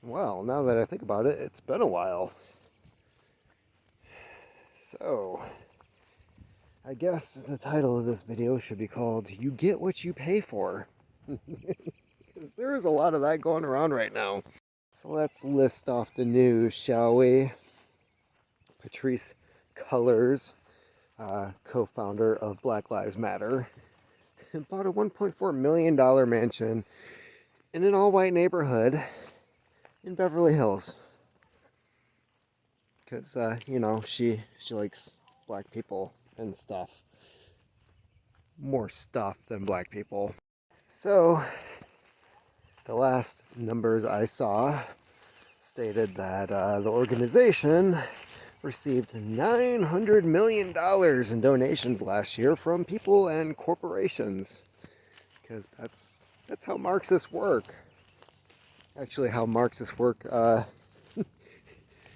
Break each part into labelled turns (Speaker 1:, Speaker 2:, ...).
Speaker 1: Well, now that I think about it, it's been a while. So, I guess the title of this video should be called You Get What You Pay For. Because there is a lot of that going around right now. So let's list off the news, shall we? Patrisse Cullors, co-founder of Black Lives Matter, bought a $1.4 million mansion in an all-white neighborhood in Beverly Hills. Because, she likes black people and stuff. More stuff than black people. So, the last numbers I saw stated that the organization received $900 million in donations last year from people and corporations. Because that's how Marxists work. Actually, how Marxists work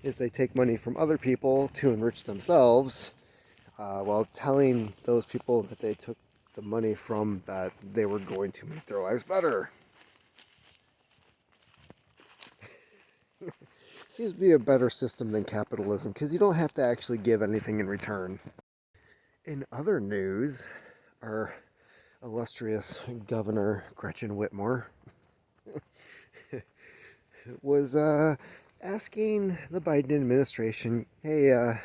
Speaker 1: is they take money from other people to enrich themselves, while telling those people that they took the money from that they were going to make their lives better. Seems to be a better system than capitalism because you don't have to actually give anything in return. In other news, our illustrious Governor Gretchen Whitmer was asking the Biden administration, hey,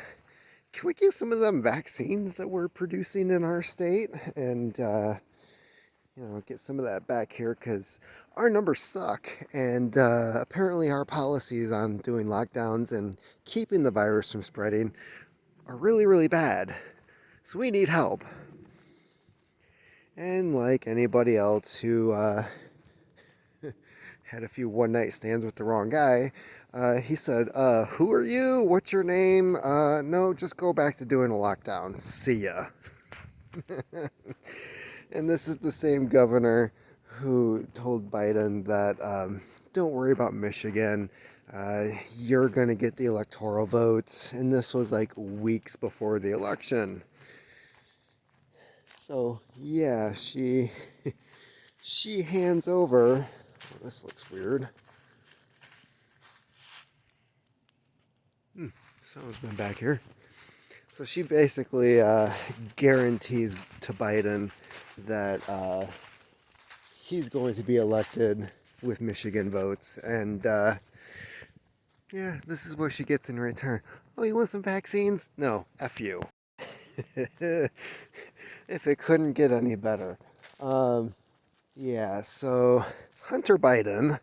Speaker 1: can we get some of them vaccines that we're producing in our state and, get some of that back here because our numbers suck. And apparently our policies on doing lockdowns and keeping the virus from spreading are really, really bad. So we need help. And like anybody else who had a few one-night stands with the wrong guy, he said, who are you? What's your name? No, just go back to doing a lockdown. See ya. And this is the same governor who told Biden that, don't worry about Michigan. You're going to get the electoral votes. And this was like weeks before the election. So, yeah, she hands over. Oh, this looks weird. Someone's been back here. So she basically guarantees to Biden that he's going to be elected with Michigan votes. And yeah, this is what she gets in return. Oh, you want some vaccines? No, F you. If it couldn't get any better. Yeah, so Hunter Biden,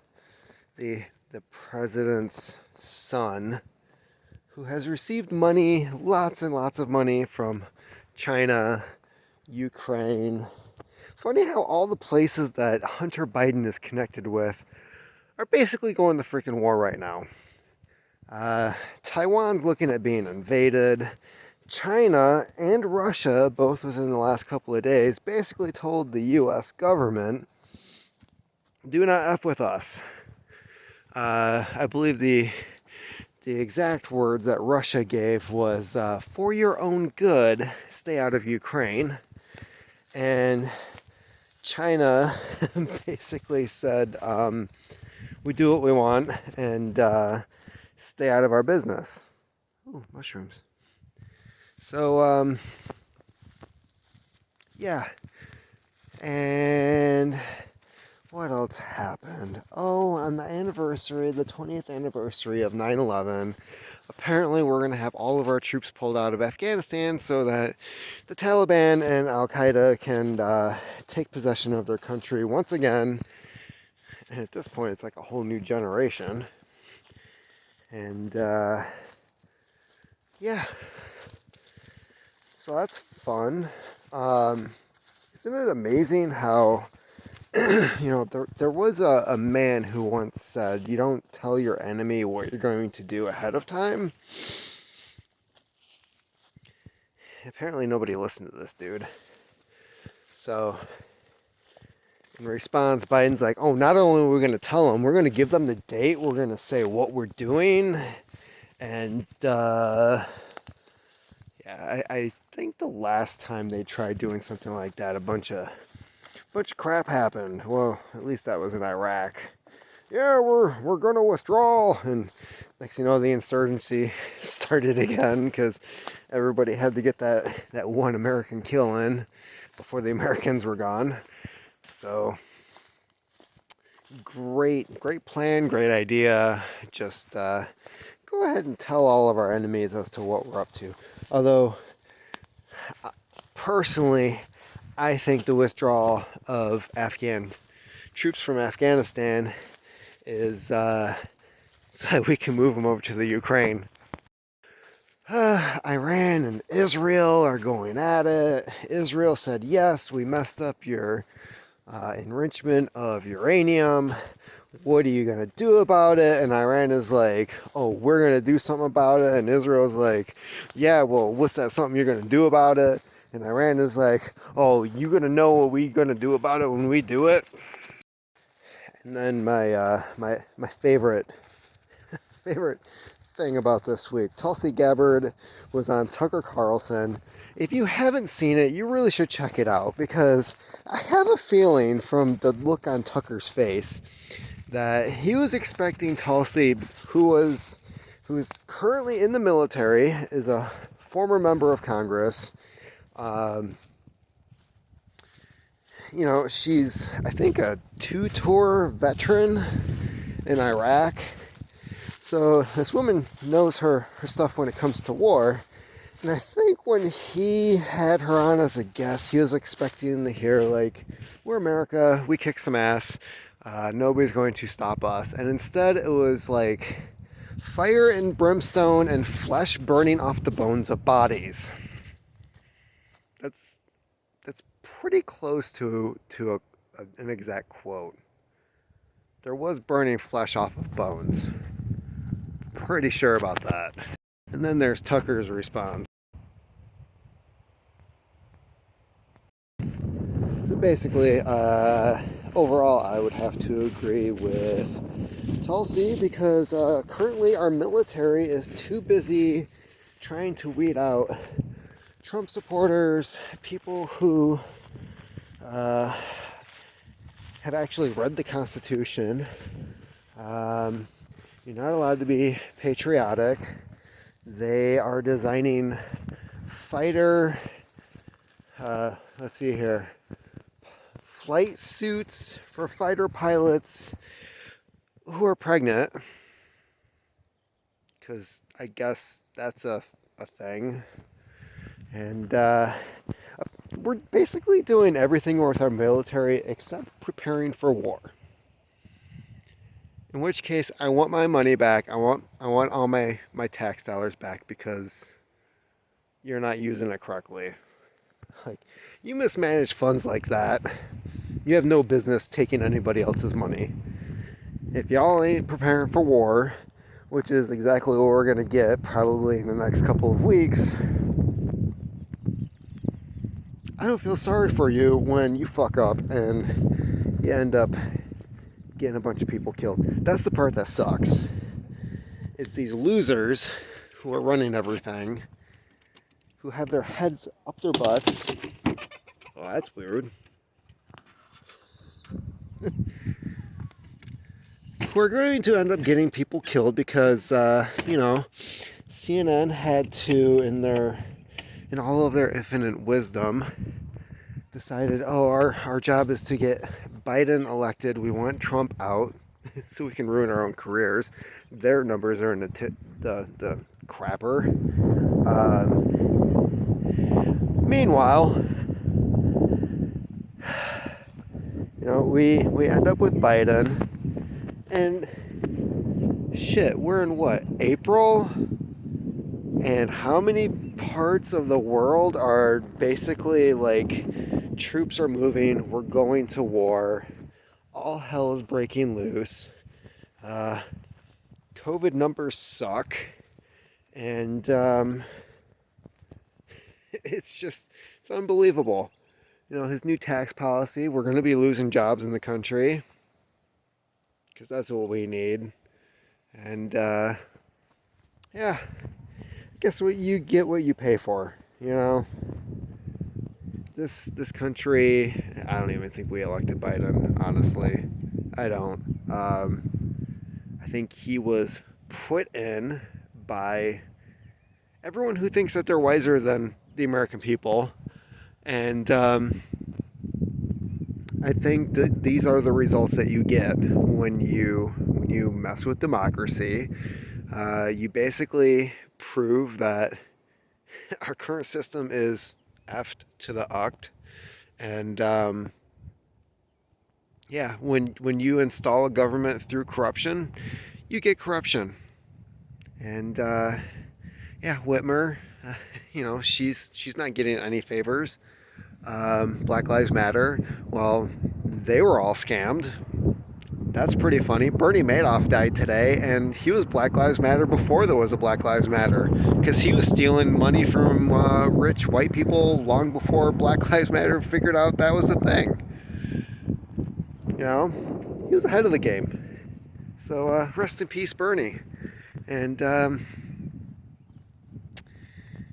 Speaker 1: the president's son, who has received money, lots and lots of money from China, Ukraine. Funny how all the places that Hunter Biden is connected with are basically going to freaking war right now. Taiwan's looking at being invaded. China and Russia, both within the last couple of days, basically told the U.S. government, do not F with us. I believe the exact words that Russia gave was, for your own good, stay out of Ukraine. And China basically said, we do what we want and stay out of our business. Ooh, mushrooms. So, yeah. And what else happened? Oh, on the 20th anniversary of 9/11, apparently we're going to have all of our troops pulled out of Afghanistan so that the Taliban and Al-Qaeda can take possession of their country once again. And at this point, it's like a whole new generation. And, yeah. So that's fun. Isn't it amazing how, there was a man who once said, you don't tell your enemy what you're going to do ahead of time. Apparently nobody listened to this dude. So, in response, Biden's like, oh, not only are we going to tell them, we're going to give them the date, we're going to say what we're doing. And, yeah, I think the last time they tried doing something like that, a bunch of crap happened. Well, at least that was in Iraq. yeah, we're gonna withdraw, and next thing you know, the insurgency started again because everybody had to get that one American kill in before the Americans were gone. So great plan, great idea. Just go ahead and tell all of our enemies as to what we're up to. Although personally, I think the withdrawal of Afghan troops from Afghanistan is so that we can move them over to the Ukraine. Iran and Israel are going at it. Israel said, yes, we messed up your enrichment of uranium. What are you going to do about it? And Iran is like, oh, we're going to do something about it. And Israel's like, yeah, well, what's that something you're going to do about it? And Iran is like, oh, you going to know what we going to do about it when we do it? And then my favorite thing about this week, Tulsi Gabbard was on Tucker Carlson. If you haven't seen it, you really should check it out, because I have a feeling from the look on Tucker's face that he was expecting Tulsi, who is currently in the military, is a former member of Congress. You know, she's, I think, a 2-tour veteran in Iraq. So this woman knows her stuff when it comes to war. And I think when he had her on as a guest, he was expecting to hear, like, we're America, we kick some ass, nobody's going to stop us. And instead it was like fire and brimstone and flesh burning off the bones of bodies. That's pretty close to an exact quote. There was burning flesh off of bones. Pretty sure about that. And then there's Tucker's response. So basically, overall, I would have to agree with Tulsi, because currently our military is too busy trying to weed out Trump supporters, people who have actually read the Constitution. You're not allowed to be patriotic. They are designing fighter, let's see here, flight suits for fighter pilots who are pregnant, because I guess that's a thing. And we're basically doing everything with our military except preparing for war. In which case, I want my money back. I want all my tax dollars back, because you're not using it correctly. Like, you mismanage funds like that, you have no business taking anybody else's money. If y'all ain't preparing for war, which is exactly what we're gonna get probably in the next couple of weeks, I don't feel sorry for you when you fuck up and you end up getting a bunch of people killed. That's the part that sucks. It's these losers who are running everything, who have their heads up their butts. Oh, that's weird. Who are going to end up getting people killed because, CNN had to, in all of their infinite wisdom, decided, oh, our job is to get Biden elected. We want Trump out so we can ruin our own careers. Their numbers are in the crapper. Meanwhile, we end up with Biden, and shit, we're in what, April? And how many parts of the world are basically like, troops are moving, we're going to war, all hell is breaking loose, COVID numbers suck, and it's unbelievable. His new tax policy, we're going to be losing jobs in the country, because that's what we need. And yeah, guess what? You get what you pay for. This country, I don't even think we elected Biden, honestly. I don't. think he was put in by everyone who thinks that they're wiser than the American people. And I think that these are the results that you get when you mess with democracy. You basically prove that our current system is effed to the uct. And yeah, when you install a government through corruption, you get corruption. And yeah, Whitmer, she's not getting any favors. Black Lives Matter, well, they were all scammed. That's pretty funny. Bernie Madoff died today, and he was Black Lives Matter before there was a Black Lives Matter, because he was stealing money from rich white people long before Black Lives Matter figured out that was a thing. You know, he was ahead of the game. So rest in peace, Bernie. And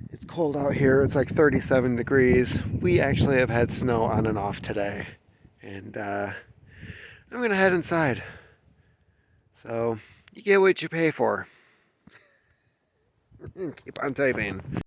Speaker 1: it's cold out here. It's like 37 degrees. We actually have had snow on and off today. And I'm going to head inside. So you get what you pay for. Keep on typing.